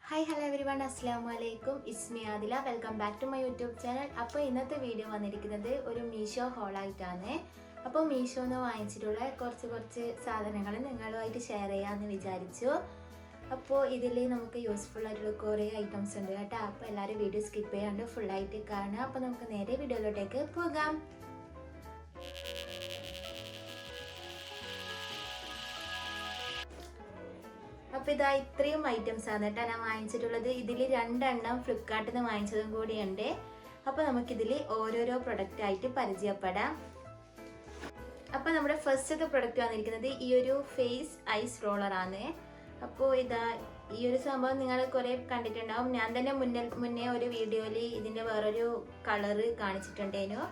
Hi hello everyone, അസ്സലാമു അലൈക്കും. It's me Adila. Welcome back to my YouTube channel. അപ്പോൾ ഇന്നത്തെ വീഡിയോ വന്നിരിക്കുന്നത് ഒരു മീഷോ ഹോളായിട്ടാണ്. അപ്പോൾ മീഷോന്ന് വാങ്ങിച്ചിട്ടുള്ള കുറച്ച് സാധനങ്ങൾ നിങ്ങളുമായിട്ട് ഷെയർ ചെയ്യാമെന്ന് വിചാരിച്ചു. അപ്പോൾ ഇതിൽ നമുക്ക് യൂസ്ഫുൾ ആയിട്ടുള്ള കുറേ ഐറ്റംസ് ഉണ്ട് കേട്ടോ. അപ്പോൾ എല്ലാവരും വീഡിയോ സ്കിപ്പ് ചെയ്യാണ്ട് ഫുള്ളായിട്ട് കാണുക. അപ്പോൾ നമുക്ക് നേരെ വീഡിയോയിലോട്ടേക്ക് പോകാം. അപ്പോൾ ഇതാ ഇത്രയും ഐറ്റംസ് ആണ് കേട്ടോ ഞാൻ വാങ്ങിച്ചിട്ടുള്ളത്. ഇതിൽ 2 എണ്ണം ഫ്ലിപ്കാർട്ടിൽ നിന്ന് വാങ്ങിച്ചതും കൂടിയുണ്ട്. അപ്പോൾ നമുക്കിതിൽ ഓരോരോ പ്രൊഡക്റ്റ് ആയിട്ട് പരിചയപ്പെടാം. അപ്പോൾ നമ്മുടെ ഫസ്റ്റത്തെ പ്രൊഡക്റ്റ് വന്നിരിക്കുന്നത് ഈ ഒരു ഫേസ് ഐസ് റോളറാണ്. അപ്പോൾ ഇതാ ഈ ഒരു സംഭവം നിങ്ങൾ കുറേ കണ്ടിട്ടുണ്ടാവും. ഞാൻ തന്നെ മുന്നേ ഒരു വീഡിയോയിൽ ഇതിൻ്റെ വേറൊരു കളറ് കാണിച്ചിട്ടുണ്ടേനു.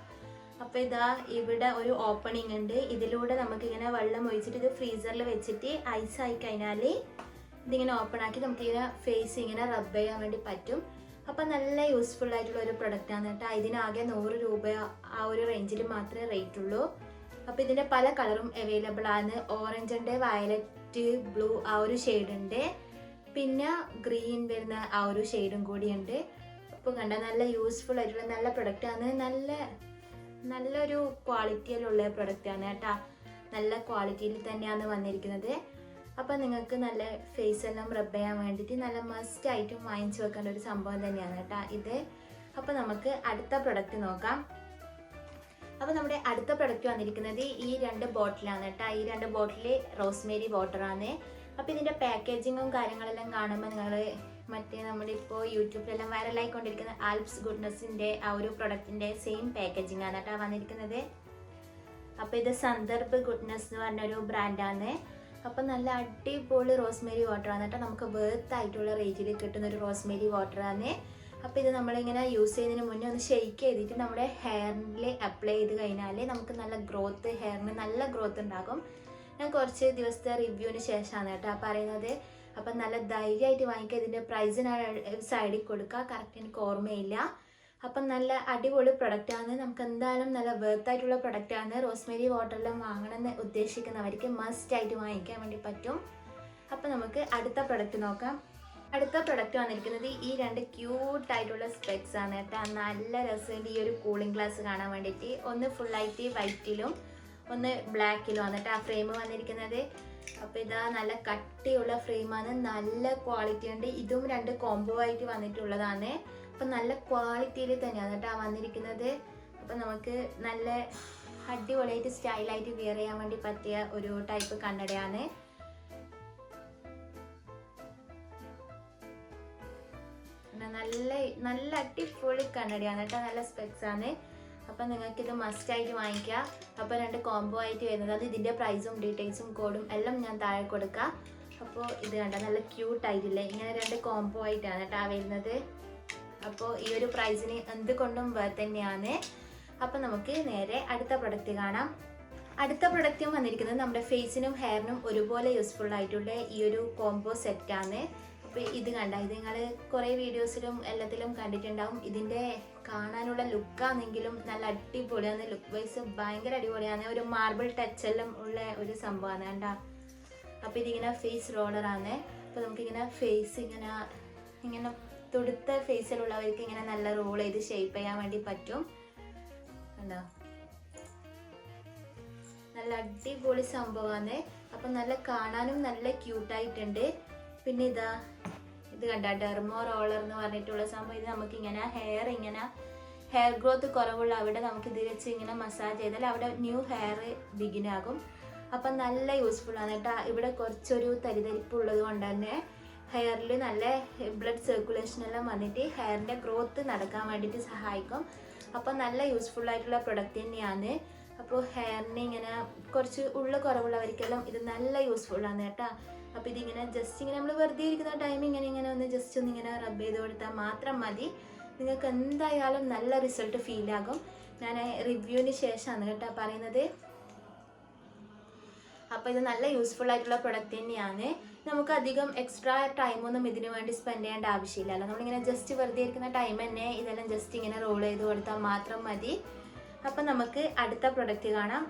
അപ്പോൾ ഇതാ ഇവിടെ ഒരു ഓപ്പണിംഗ് ഉണ്ട്. ഇതിലൂടെ നമുക്കിങ്ങനെ വെള്ളം ഒഴിച്ചിട്ട് ഇത് ഫ്രീസറിൽ വെച്ചിട്ട് ഐസ് ആയി കഴിഞ്ഞാൽ ഇതിങ്ങനെ ഓപ്പൺ ആക്കി നമുക്കിങ്ങനെ ഫേസ് ഇങ്ങനെ റബ്ബ് ചെയ്യാൻ വേണ്ടി പറ്റും. അപ്പം നല്ല യൂസ്ഫുൾ ആയിട്ടുള്ള ഒരു പ്രൊഡക്റ്റാണ് കേട്ടോ. ഇതിനാകെ 100 രൂപ ആ ഒരു റേഞ്ചിൽ മാത്രമേ റേറ്റ് ഉള്ളൂ. അപ്പോൾ ഇതിൻ്റെ പല കളറും അവൈലബിൾ ആണ്. ഓറഞ്ച് ഉണ്ട്, വയലറ്റ്, ബ്ലൂ ആ ഒരു ഷെയ്ഡ് ഉണ്ട്, പിന്നെ ഗ്രീൻ വരുന്ന ആ ഒരു ഷെയ്ഡും കൂടിയുണ്ട്. അപ്പോൾ കണ്ട നല്ല യൂസ്ഫുൾ ആയിട്ടുള്ള നല്ല പ്രൊഡക്റ്റാണ്. നല്ലൊരു ക്വാളിറ്റിയിലുള്ള പ്രൊഡക്റ്റാണ് കേട്ടോ. നല്ല ക്വാളിറ്റിയിൽ തന്നെയാണ് വന്നിരിക്കുന്നത്. അപ്പം നിങ്ങൾക്ക് നല്ല ഫേസ് എല്ലാം റബ്ബ് ചെയ്യാൻ വേണ്ടിയിട്ട് നല്ല മസ്റ്റ് ആയിട്ടും വാങ്ങിച്ചു വെക്കേണ്ട ഒരു സംഭവം തന്നെയാണ് കേട്ടോ ഇത്. അപ്പം നമുക്ക് അടുത്ത പ്രൊഡക്റ്റ് നോക്കാം. അപ്പോൾ നമ്മുടെ അടുത്ത പ്രൊഡക്റ്റ് വന്നിരിക്കുന്നത് ഈ 2 ബോട്ടിലാണ് കേട്ടോ. ഈ 2 ബോട്ടിൽ റോസ്മേരി വാട്ടറാണ്. അപ്പോൾ ഇതിൻ്റെ പാക്കേജിങ്ങും കാര്യങ്ങളെല്ലാം കാണുമ്പോൾ നിങ്ങൾ മറ്റേ നമ്മുടെ ഇപ്പോൾ യൂട്യൂബിലെല്ലാം വൈറലായിക്കൊണ്ടിരിക്കുന്ന ആൽപ്സ് ഗുഡ്നസിൻ്റെ ആ ഒരു പ്രൊഡക്റ്റിൻ്റെ സെയിം പാക്കേജിംഗ് ആണ് കേട്ടോ വന്നിരിക്കുന്നത്. അപ്പോൾ ഇത് സന്ദർഭ് ഗുഡ്നസ് എന്ന് പറഞ്ഞൊരു ബ്രാൻഡാണ്. അപ്പം നല്ല അടിപൊളി റോസ്മേരി വാട്ടറാണ് കേട്ടോ. നമുക്ക് വേർത്ത് ആയിട്ടുള്ള റേറ്റിൽ കിട്ടുന്ന ഒരു റോസ്മേരി വാട്ടറാണ്. അപ്പോൾ ഇത് നമ്മളിങ്ങനെ യൂസ് ചെയ്യുന്നതിന് മുന്നേ ഒന്ന് ഷെയ്ക്ക് ചെയ്തിട്ട് നമ്മുടെ ഹെയറിൽ അപ്ലൈ ചെയ്ത് കഴിഞ്ഞാൽ നമുക്ക് നല്ല ഗ്രോത്ത്, ഹെയറിന് നല്ല ഗ്രോത്ത് ഉണ്ടാകും. ഞാൻ കുറച്ച് ദിവസത്തെ റിവ്യൂവിന് ശേഷമാണ് കേട്ടോ പറയുന്നത്. അപ്പം നല്ല ധൈര്യമായിട്ട് വാങ്ങിക്കുക. ഇതിൻ്റെ പ്രൈസ് ഞാൻ സൈഡിൽ കൊടുക്കുക, കറക്റ്റ് എനിക്ക് ഓർമ്മയില്ല. അപ്പം നല്ല അടിപൊളി പ്രൊഡക്റ്റാണ്. നമുക്ക് എന്തായാലും നല്ല വേർത്തായിട്ടുള്ള പ്രൊഡക്റ്റാണ്. റോസ്മേരി വാട്ടറെല്ലാം വാങ്ങണമെന്ന് ഉദ്ദേശിക്കുന്നവർക്ക് മസ്റ്റ് ആയിട്ട് വാങ്ങിക്കാൻ വേണ്ടി പറ്റും. അപ്പം നമുക്ക് അടുത്ത പ്രൊഡക്റ്റ് നോക്കാം. അടുത്ത പ്രൊഡക്റ്റ് വന്നിരിക്കുന്നത് ഈ 2 ക്യൂട്ടായിട്ടുള്ള സ്പെക്സ് ആണ് കേട്ടോ. നല്ല രസമുണ്ട് ഈ ഒരു കൂളിംഗ് ഗ്ലാസ് കാണാൻ വേണ്ടിയിട്ട്. ഒന്ന് ഫുള്ളായിട്ട് വൈറ്റിലും ഒന്ന് ബ്ലാക്കിലും ആണ് കേട്ടോ ആ ഫ്രെയിം വന്നിരിക്കുന്നത്. അപ്പോൾ ഇതാ നല്ല കട്ടിയുള്ള ഫ്രെയിമാണ്, നല്ല ക്വാളിറ്റി ഉണ്ട്. ഇതും 2 കോംബോ ആയിട്ട് വന്നിട്ടുള്ളതാണ്. അപ്പം നല്ല ക്വാളിറ്റിയിൽ തന്നെയാണ് കേട്ടോ വന്നിരിക്കുന്നത്. അപ്പം നമുക്ക് നല്ല അടിപൊളിയായിട്ട് സ്റ്റൈലായിട്ട് വെയർ ചെയ്യാൻ വേണ്ടി പറ്റിയ ഒരു ടൈപ്പ് കണ്ണടയാണ്. നല്ല അടിപൊളി കണ്ണടയാണ് കേട്ടോ. നല്ല സ്പെക്സ് ആണ്. അപ്പം നിങ്ങൾക്കിത് മസ്റ്റായിട്ട് വാങ്ങിക്കുക. അപ്പോൾ 2 കോംബോ ആയിട്ട് വരുന്നത്. അത് ഇതിൻ്റെ പ്രൈസും ഡീറ്റെയിൽസും കോഡും എല്ലാം ഞാൻ താഴെ കൊടുക്കാം. അപ്പോൾ ഇത് കണ്ട നല്ല ക്യൂട്ടായിട്ടില്ലേ, ഇങ്ങനെ 2 കോംബോ ആയിട്ടാണ് കേട്ടോ വരുന്നത്. അപ്പോൾ ഈ ഒരു പ്രൈസിന് എന്തുകൊണ്ടും വേർത്ത് തന്നെയാണ്. അപ്പം നമുക്ക് നേരെ അടുത്ത പ്രൊഡക്റ്റ് കാണാം. അടുത്ത പ്രൊഡക്റ്റും വന്നിരിക്കുന്നത് നമ്മുടെ ഫേസിനും ഹെയറിനും ഒരുപോലെ യൂസ്ഫുൾ ആയിട്ടുള്ള ഈ ഒരു കോംബോ സെറ്റാണ്. അപ്പോൾ ഇത് കണ്ട, ഇത് നിങ്ങൾ കുറേ വീഡിയോസിലും എല്ലാത്തിലും കണ്ടിട്ടുണ്ടാവും. ഇതിൻ്റെ കാണാനുള്ള ലുക്കാണെങ്കിലും നല്ല അടിപൊളിയാണ്. ലുക്ക് വൈസ് ഭയങ്കര അടിപൊളിയാണ്. ഒരു മാർബിൾ ടച്ചെല്ലാം ഉള്ള ഒരു സംഭവമാണ് കണ്ട. അപ്പോൾ ഇതിങ്ങനെ ഫേസ് റോളറാണ്. അപ്പോൾ നമുക്കിങ്ങനെ ഫേസ് ഇങ്ങനെ തൊടുത്ത ഫേസിലുള്ളവർക്ക് ഇങ്ങനെ നല്ല റോൾ ചെയ്ത് ഷേപ്പ് ചെയ്യാൻ വേണ്ടി പറ്റും. കണ്ടോ, നല്ല അടിപൊളി സംഭവമാണ്. അപ്പം നല്ല കാണാനും നല്ല ക്യൂട്ടായിട്ടുണ്ട്. പിന്നെ ഇത് കണ്ട ഡെർമോ റോളർ എന്ന് പറഞ്ഞിട്ടുള്ള സംഭവം. ഇത് നമുക്കിങ്ങനെ ഹെയർ ഗ്രോത്ത് കുറവുള്ള അവിടെ നമുക്കിത് വെച്ച് ഇങ്ങനെ മസാജ് ചെയ്താൽ അവിടെ ന്യൂ ഹെയർ ബിഗിനാകും. അപ്പം നല്ല യൂസ്ഫുൾ ആണ് കേട്ടോ. ഇവിടെ കുറച്ചൊരു തരിതരിപ്പുള്ളത് കൊണ്ട് തന്നെ ഹെയറിൽ നല്ല ബ്ലഡ് സർക്കുലേഷനെല്ലാം വന്നിട്ട് ഹെയറിൻ്റെ ഗ്രോത്ത് നടക്കാൻ വേണ്ടിയിട്ട് സഹായിക്കും. അപ്പം നല്ല യൂസ്ഫുൾ ആയിട്ടുള്ള പ്രൊഡക്റ്റ് തന്നെയാണ്. അപ്പോൾ ഹെയറിന് ഇങ്ങനെ കുറച്ച് കുറവുള്ളവർക്കെല്ലാം ഇത് നല്ല യൂസ്ഫുൾ ആണ് കേട്ടോ. അപ്പോൾ ഇതിങ്ങനെ ജസ്റ്റ് ഇങ്ങനെ നമ്മൾ വെറുതെ ഇരിക്കുന്ന ടൈം ഇങ്ങനെ ഒന്ന് ജസ്റ്റ് ഒന്ന് ഇങ്ങനെ റബ്ബ് ചെയ്ത് കൊടുത്താൽ മാത്രം മതി. നിങ്ങൾക്ക് എന്തായാലും നല്ല റിസൾട്ട് ഫീലാകും. ഞാൻ റിവ്യൂവിന് ശേഷമാണ് കേട്ടോ പറയുന്നത്. അപ്പോൾ ഇത് നല്ല യൂസ്ഫുൾ ആയിട്ടുള്ള പ്രൊഡക്റ്റ് തന്നെയാണ്. നമുക്ക് അധികം എക്സ്ട്രാ ടൈമൊന്നും ഇതിനു വേണ്ടി സ്പെൻഡ് ചെയ്യേണ്ട ആവശ്യമില്ലല്ലോ. നമ്മളിങ്ങനെ ജസ്റ്റ് വെറുതെ ഇരിക്കുന്ന ടൈം തന്നെ ഇതെല്ലാം ജസ്റ്റ് ഇങ്ങനെ റോൾ ചെയ്ത് കൊടുത്താൽ മാത്രം മതി. അപ്പം നമുക്ക് അടുത്ത പ്രൊഡക്റ്റ് കാണാം.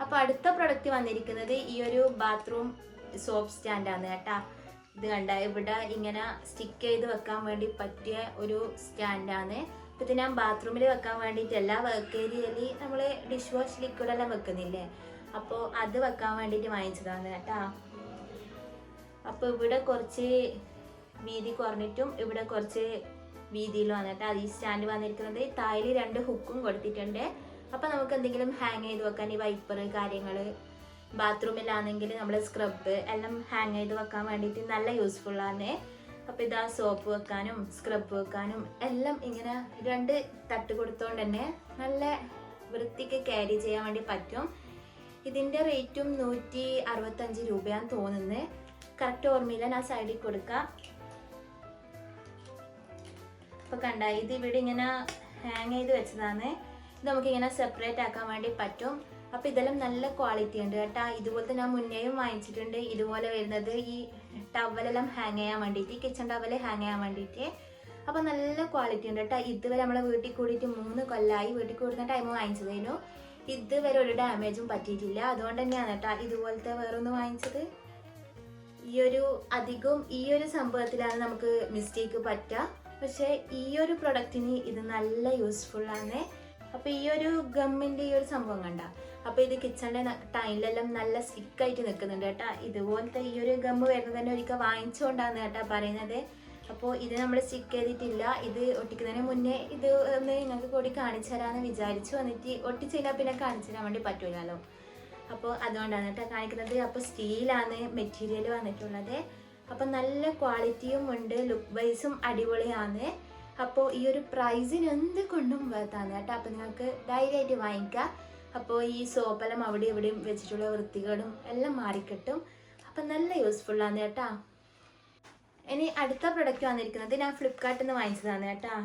അപ്പോൾ അടുത്ത പ്രൊഡക്റ്റ് വന്നിരിക്കുന്നത് ഈ ഒരു ബാത്റൂം സോപ്പ് സ്റ്റാൻഡാണ് കേട്ടാ. ഇത് കണ്ട ഇവിടെ ഇങ്ങനെ സ്റ്റിക്ക് ചെയ്ത് വെക്കാൻ വേണ്ടി പറ്റിയ ഒരു സ്റ്റാൻഡാണ്. ഇത് ഞാൻ ബാത്റൂമിൽ വെക്കാൻ വേണ്ടിയിട്ടല്ല, വർക്ക് ഏരിയയിൽ നമ്മൾ ഡിഷ് വാഷ് ലിക്വിഡെല്ലാം വെക്കുന്നില്ലേ, അപ്പോൾ അത് വെക്കാൻ വേണ്ടിയിട്ട് വാങ്ങിച്ചതാണ് കേട്ടാ. അപ്പോൾ ഇവിടെ കുറച്ച് വീതി കുറഞ്ഞിട്ടും ഇവിടെ കുറച്ച് വീതിയിലുമാണ് കേട്ടോ ഈ സ്റ്റാൻഡ് വന്നിരിക്കുന്നത്. താഴെ 2 ഹുക്കും കൊടുത്തിട്ടുണ്ട്. അപ്പോൾ നമുക്ക് എന്തെങ്കിലും ഹാങ് ചെയ്ത് വെക്കാൻ, ഈ വൈപ്പർ കാര്യങ്ങൾ, ബാത്റൂമിലാണെങ്കിൽ നമ്മൾ സ്ക്രബ് എല്ലാം ഹാങ് ചെയ്ത് വെക്കാൻ വേണ്ടിയിട്ട് നല്ല യൂസ്ഫുള്ളാണ്. അപ്പോൾ ഇതാ സോപ്പ് വെക്കാനും സ്ക്രബ് വെക്കാനും എല്ലാം ഇങ്ങനെ 2 തട്ട് കൊടുത്തോണ്ട് തന്നെ നല്ല വൃത്തിക്ക് ക്യാരി ചെയ്യാൻ വേണ്ടി പറ്റും. ഇതിൻ്റെ റേറ്റും 165 രൂപയാണെന്ന് തോന്നുന്നത്. കറക്റ്റ് ഓർമ്മയില്ല, ഞാൻ സൈഡിൽ കൊടുക്കാം. അപ്പോൾ കണ്ട ഇത് ഇവിടെ ഇങ്ങനെ ഹാങ് ചെയ്ത് വെച്ചതാണ്. ഇത് നമുക്കിങ്ങനെ സെപ്പറേറ്റ് ആക്കാൻ വേണ്ടി പറ്റും. അപ്പോൾ ഇതെല്ലാം നല്ല ക്വാളിറ്റി ഉണ്ട് കേട്ടോ. ഇതുപോലത്തെ ഞാൻ മുന്നേയും വാങ്ങിച്ചിട്ടുണ്ട്. ഇതുപോലെ വരുന്നത് ഈ ടവലെല്ലാം ഹാങ് ചെയ്യാൻ വേണ്ടിയിട്ട്, കിച്ചൺ ടവൽ ഹാങ് ചെയ്യാൻ വേണ്ടിയിട്ട്. അപ്പോൾ നല്ല ക്വാളിറ്റി ഉണ്ട് കേട്ടോ. ഇതുവരെ നമ്മളെ വീട്ടിൽ കൂടിയിട്ട് 3 കൊല്ലമായി. വീട്ടിൽ കൂടുന്ന ടൈം വാങ്ങിച്ചതേനു. ഇതുവരെ ഒരു ഡാമേജും പറ്റിയിട്ടില്ല. അതുകൊണ്ട് തന്നെയാണ് കേട്ടോ ഇതുപോലത്തെ വേറൊന്ന് വാങ്ങിച്ചത്. അധികവും ഈ ഒരു സംഭവത്തിലാണ് നമുക്ക് മിസ്റ്റേക്ക് പറ്റുക. പക്ഷേ ഈ ഒരു പ്രൊഡക്റ്റിന് ഇത് നല്ല യൂസ്ഫുള്ളാണ്. അപ്പോൾ ഈ ഒരു ഗമ്മിൻ്റെ ഈ ഒരു സംഭവം കണ്ട, അപ്പോൾ ഇത് കിച്ചണിലെ ടൈലിലെല്ലാം നല്ല സ്റ്റിക്കായിട്ട് നിൽക്കുന്നുണ്ട് കേട്ടോ. ഇതുപോലത്തെ ഈ ഒരു ഗമ്മ് വരുന്നത് തന്നെ ഒരിക്കൽ വാങ്ങിച്ചുകൊണ്ടാണ് കേട്ടോ പറയുന്നത്. അപ്പോൾ ഇത് നമ്മൾ സ്റ്റിക്ക് ചെയ്തിട്ടില്ല. ഇത് ഒട്ടിക്കുന്നതിന് മുന്നേ ഇത് ഒന്ന് നിങ്ങൾക്ക് കൂടി കാണിച്ചു തരാമെന്ന് വിചാരിച്ചു. വന്നിട്ട് ഒട്ടിച്ചില്ല പിന്നെ കാണിച്ചു തരാൻ വേണ്ടി പറ്റൂലല്ലോ. അപ്പോൾ അതുകൊണ്ടാണ് കേട്ടോ കാണിക്കുന്നത്. അപ്പോൾ സ്റ്റീലാണ് മെറ്റീരിയൽ വന്നിട്ടുള്ളത്. അപ്പം നല്ല ക്വാളിറ്റിയും ഉണ്ട്, ലുക്ക് വൈസും അടിപൊളിയാണ്. അപ്പോൾ ഈ ഒരു പ്രൈസിന് എന്ത് കൊണ്ടും വേർത്താണ് കേട്ടോ. അപ്പോൾ നിങ്ങൾക്ക് ധൈര്യമായിട്ട് വാങ്ങിക്കാം. അപ്പോൾ ഈ സോപ്പെല്ലാം അവിടെ ഇവിടെയും വെച്ചിട്ടുള്ള വൃത്തികളും എല്ലാം മാറിക്കിട്ടും. അപ്പം നല്ല യൂസ്ഫുള്ളാണ് കേട്ടോ. ഇനി അടുത്ത പ്രൊഡക്റ്റ് വന്നിരിക്കുന്നത് ഞാൻ ഫ്ലിപ്കാർട്ടിൽ നിന്ന് വാങ്ങിച്ചതാണ് കേട്ടോ.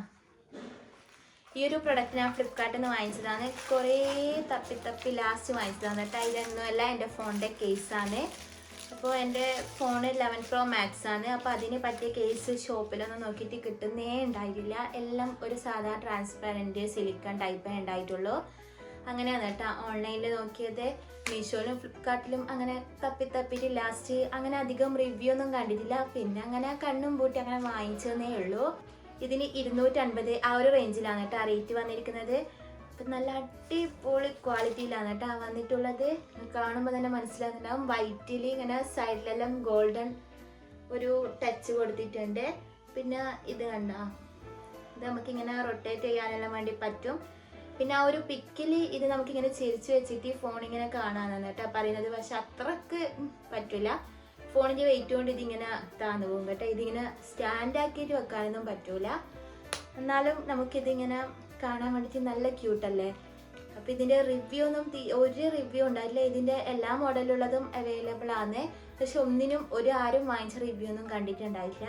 ഈ ഒരു പ്രൊഡക്റ്റ് ഞാൻ ഫ്ലിപ്കാർട്ടിൽ നിന്ന് വാങ്ങിച്ചതാണ്. കുറേ തപ്പി ലാസ്റ്റ് വാങ്ങിച്ചതാണ് കേട്ടോ. ഇതൊന്നുമല്ല, എൻ്റെ ഫോണിൻ്റെ കേസാണ്. അപ്പോൾ എൻ്റെ ഫോൺ 11 Pro Max ആണ്. അപ്പോൾ അതിന് പറ്റിയ കേസ് ഷോപ്പിലൊന്നും നോക്കിയിട്ട് കിട്ടുന്നേ ഉണ്ടായിട്ടില്ല. എല്ലാം ഒരു സാധാ ട്രാൻസ്പാരൻറ്റ് സിലിക്കൺ ടൈപ്പേ ഉണ്ടായിട്ടുള്ളൂ. അങ്ങനെയാണ് കേട്ടോ ഓൺലൈനിൽ നോക്കിയത്. മീഷോയിലും ഫ്ലിപ്കാർട്ടിലും അങ്ങനെ തപ്പിയിട്ട് ലാസ്റ്റ് അങ്ങനെ അധികം റിവ്യൂ ഒന്നും കണ്ടിട്ടില്ല. പിന്നെ അങ്ങനെ കണ്ണും പൂട്ടി അങ്ങനെ വാങ്ങിച്ചതേ ഉള്ളൂ. ഇതിന് 250 ആ ഒരു റേഞ്ചിലാണ് കേട്ടോ റേറ്റ് വന്നിരിക്കുന്നത്. അപ്പം നല്ല അടിപൊളി ക്വാളിറ്റിയിലാണ് കേട്ടോ വന്നിട്ടുള്ളത്. കാണുമ്പോൾ തന്നെ മനസ്സിലാകുന്നുണ്ടാവും. വൈറ്റിൽ ഇങ്ങനെ സൈഡിലെല്ലാം ഗോൾഡൻ ഒരു ടച്ച് കൊടുത്തിട്ടുണ്ട്. പിന്നെ ഇത് കണ്ട, ഇത് നമുക്കിങ്ങനെ റൊട്ടേറ്റ് ചെയ്യാനെല്ലാം വേണ്ടി പറ്റും. പിന്നെ ആ ഒരു പിക്കിൽ ഇത് നമുക്കിങ്ങനെ ചിരിച്ച് വെച്ചിട്ട് ഫോൺ ഇങ്ങനെ കാണാനാണ് കേട്ടോ പറയുന്നത്. പക്ഷെ അത്രക്ക് പറ്റില്ല. ഫോണിൻ്റെ വെയിറ്റ് കൊണ്ട് ഇതിങ്ങനെ താന്നു പോകും കേട്ടോ. ഇതിങ്ങനെ സ്റ്റാൻഡാക്കിയിട്ട് വെക്കാനൊന്നും പറ്റൂല. എന്നാലും നമുക്കിതിങ്ങനെ കാണാൻ വേണ്ടിയിട്ട് നല്ല ക്യൂട്ടല്ലേ. അപ്പോൾ ഇതിൻ്റെ റിവ്യൂ ഒന്നും ഒരു റിവ്യൂ ഉണ്ടായിട്ടില്ല. ഇതിൻ്റെ എല്ലാ മോഡലുള്ളതും അവൈലബിൾ ആണ്. പക്ഷെ ഒന്നിനും ആരും വാങ്ങിച്ച റിവ്യൂ ഒന്നും കണ്ടിട്ടുണ്ടായില്ല.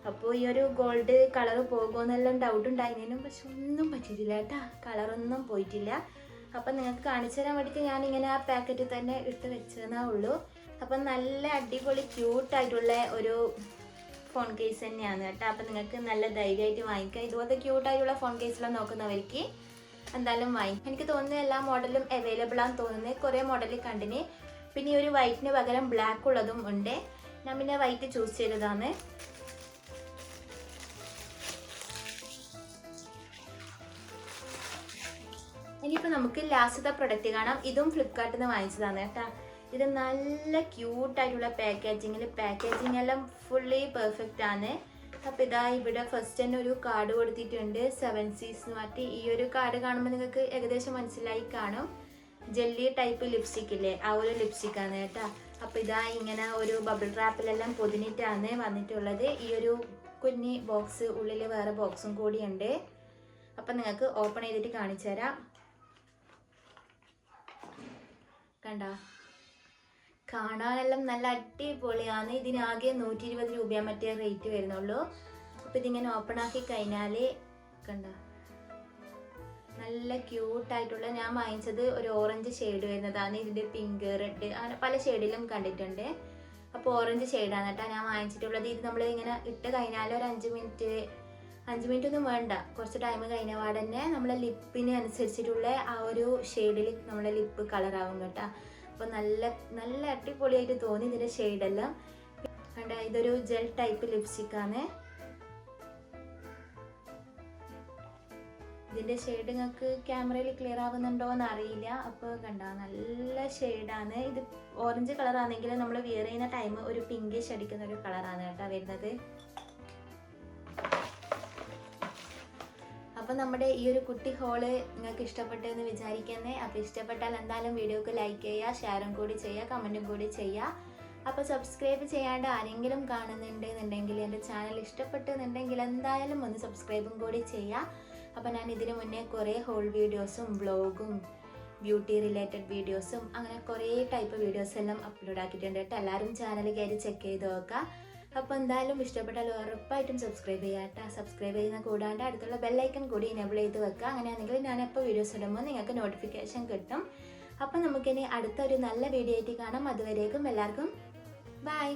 അപ്പോൾ ഈ ഒരു ഗോൾഡ് കളർ പോകുമെന്നെല്ലാം ഡൗട്ട് ഉണ്ടായിരുന്നേനും പക്ഷെ ഒന്നും പറ്റിയിട്ടില്ല കേട്ടോ. കളറൊന്നും പോയിട്ടില്ല. അപ്പം നിങ്ങൾക്ക് കാണിച്ചു തരാൻ വേണ്ടിയിട്ട് ഞാനിങ്ങനെ ആ പാക്കറ്റിൽ തന്നെ ഇട്ട് വെച്ചതേ ഉള്ളൂ. അപ്പം നല്ല അടിപൊളി ക്യൂട്ടായിട്ടുള്ള ഒരു ഫോൺ കേസ് തന്നെയാണ് കേട്ടോ. അപ്പം നിങ്ങൾക്ക് നല്ല ധൈര്യമായിട്ട് വാങ്ങിക്കാം. ഇതുപോലത്തെ ക്യൂട്ടായിട്ടുള്ള ഫോൺ കേസിലാണ് നോക്കുന്നവർക്ക് എന്തായാലും വാങ്ങിക്കാം. എനിക്ക് തോന്നുന്നത് എല്ലാ മോഡലും അവൈലബിൾ ആണെന്ന് തോന്നുന്നത്. കുറേ മോഡൽ കണ്ടിന്. പിന്നെ ഈ ഒരു വൈറ്റിന് പകരം ബ്ലാക്ക് ഉള്ളതും ഉണ്ട്. ഞാൻ പിന്നെ വൈറ്റ് ചൂസ് ചെയ്തതാണ്. ഇനിയിപ്പോൾ നമുക്ക് ലാസ്റ്റത്തെ പ്രൊഡക്റ്റ് കാണാം. ഇതും ഫ്ലിപ്കാർട്ടിൽ നിന്ന് വാങ്ങിച്ചതാണ് കേട്ടോ. ഇത് നല്ല ക്യൂട്ടായിട്ടുള്ള പാക്കേജിങ് എല്ലാം ഫുള്ളി പെർഫെക്റ്റ് ആണ്. അപ്പോൾ ഇതാ ഇവിടെ ഫസ്റ്റ് തന്നെ ഒരു കാർഡ് കൊടുത്തിട്ടുണ്ട് 7 Seas എന്ന് പറഞ്ഞിട്ട്. ഈ ഒരു കാർഡ് കാണുമ്പോൾ നിങ്ങൾക്ക് ഏകദേശം മനസ്സിലായി കാണും. ജെല്ലി ടൈപ്പ് ലിപ്സ്റ്റിക് ഇല്ലേ, ആ ഒരു ലിപ്സ്റ്റിക്കാണ് കേട്ടോ. അപ്പോൾ ഇതാ ഇങ്ങനെ ഒരു ബബിൾ റാപ്പിലെല്ലാം പൊതിഞ്ഞിട്ടാണ് വന്നിട്ടുള്ളത്. ഈ ഒരു കുഞ്ഞി ബോക്സ് ഉള്ളിൽ വേറെ ബോക്സും കൂടിയുണ്ട്. അപ്പം നിങ്ങൾക്ക് ഓപ്പൺ ചെയ്തിട്ട് കാണിച്ചു തരാം. കണ്ട, കാണാനെല്ലാം നല്ല അടിപൊളിയാണ്. ഇതിനാകെ 120 രൂപ മറ്റേ റേറ്റ് വരുന്നുള്ളൂ. അപ്പോൾ ഇതിങ്ങനെ ഓപ്പൺ ആക്കി കഴിഞ്ഞാൽ കണ്ട നല്ല ക്യൂട്ടായിട്ടുള്ള, ഞാൻ വാങ്ങിച്ചത് ഒരു ഓറഞ്ച് ഷെയ്ഡ് വരുന്നതാണ്. ഇതിൻ്റെ പിങ്ക്, റെഡ് അങ്ങനെ പല ഷെയ്ഡിലും കണ്ടിട്ടുണ്ട്. അപ്പോൾ ഓറഞ്ച് ഷെയ്ഡാണ് കേട്ടോ ഞാൻ വാങ്ങിച്ചിട്ടുള്ളത്. ഇത് നമ്മൾ ഇങ്ങനെ ഇട്ട് കഴിഞ്ഞാൽ ഒരു 5 മിനിറ്റ് ഒന്നും വേണ്ട, കുറച്ച് ടൈം കഴിഞ്ഞ പാടെ തന്നെ നമ്മളെ ലിപ്പിന് അനുസരിച്ചിട്ടുള്ള ആ ഒരു ഷെയ്ഡിൽ നമ്മളെ ലിപ്പ് കളറാവും കേട്ടോ. അപ്പോൾ നല്ല അടിപൊളിയായിട്ട് തോന്നി ഇതിൻ്റെ ഷെയ്ഡെല്ലാം. കണ്ട, ഇതൊരു ജെൽ ടൈപ്പ് ലിപ്സ്റ്റിക്കാണ്. ഇതിൻ്റെ ഷെയ്ഡ് നിങ്ങൾക്ക് ക്യാമറയിൽ ക്ലിയർ ആവുന്നുണ്ടോ എന്ന് അറിയില്ല. അപ്പോൾ കണ്ട, നല്ല ഷെയ്ഡാണ്. ഇത് ഓറഞ്ച് കളറാണെങ്കിൽ നമ്മൾ വിയർ ചെയ്യുന്ന ടൈം ഒരു പിങ്കിഷ് അടിക്കുന്ന ഒരു കളറാണ് കേട്ടോ വരുന്നത്. അപ്പോൾ നമ്മുടെ ഈ ഒരു കുട്ടി ഹോള് നിങ്ങൾക്ക് ഇഷ്ടപ്പെട്ടു എന്ന് വിചാരിക്കുന്നേ. അപ്പോൾ ഇഷ്ടപ്പെട്ടാൽ എന്തായാലും വീഡിയോക്ക് ലൈക്ക് ചെയ്യുക, ഷെയറും കൂടി ചെയ്യുക, കമൻറ്റും കൂടി ചെയ്യുക. അപ്പോൾ സബ്സ്ക്രൈബ് ചെയ്യാണ്ട് ആരെങ്കിലും കാണുന്നുണ്ടെന്നുണ്ടെങ്കിൽ, എൻ്റെ ചാനൽ ഇഷ്ടപ്പെട്ടെന്നുണ്ടെങ്കിൽ എന്തായാലും ഒന്ന് സബ്സ്ക്രൈബും കൂടി ചെയ്യുക. അപ്പോൾ ഞാൻ ഇതിനു മുന്നേ കുറേ ഹോൾ വീഡിയോസും വ്ളോഗും ബ്യൂട്ടി റിലേറ്റഡ് വീഡിയോസും അങ്ങനെ കുറേ ടൈപ്പ് വീഡിയോസ് എല്ലാം അപ്ലോഡ് ആക്കിയിട്ടുണ്ട് കേട്ടോ. എല്ലാവരും ചാനൽ കയറി ചെക്ക് ചെയ്ത് നോക്കുക. അപ്പോൾ എന്തായാലും ഇഷ്ടപ്പെട്ടാൽ ഉറപ്പായിട്ടും സബ്സ്ക്രൈബ് ചെയ്യുക കേട്ടോ. സബ്സ്ക്രൈബ് ചെയ്യുന്ന കൂടാണ്ട് അടുത്തുള്ള ബെല്ലൈക്കൺ കൂടി എനേബിൾ ചെയ്ത് വെക്കുക. അങ്ങനെയാണെങ്കിൽ ഞാനെപ്പോൾ വീഡിയോസ് ഇടുമ്പോൾ നിങ്ങൾക്ക് നോട്ടിഫിക്കേഷൻ കിട്ടും. അപ്പോൾ നമുക്കിനി അടുത്തൊരു നല്ല വീഡിയോ ആയിട്ട് കാണാം. അതുവരേക്കും എല്ലാവർക്കും ബൈ.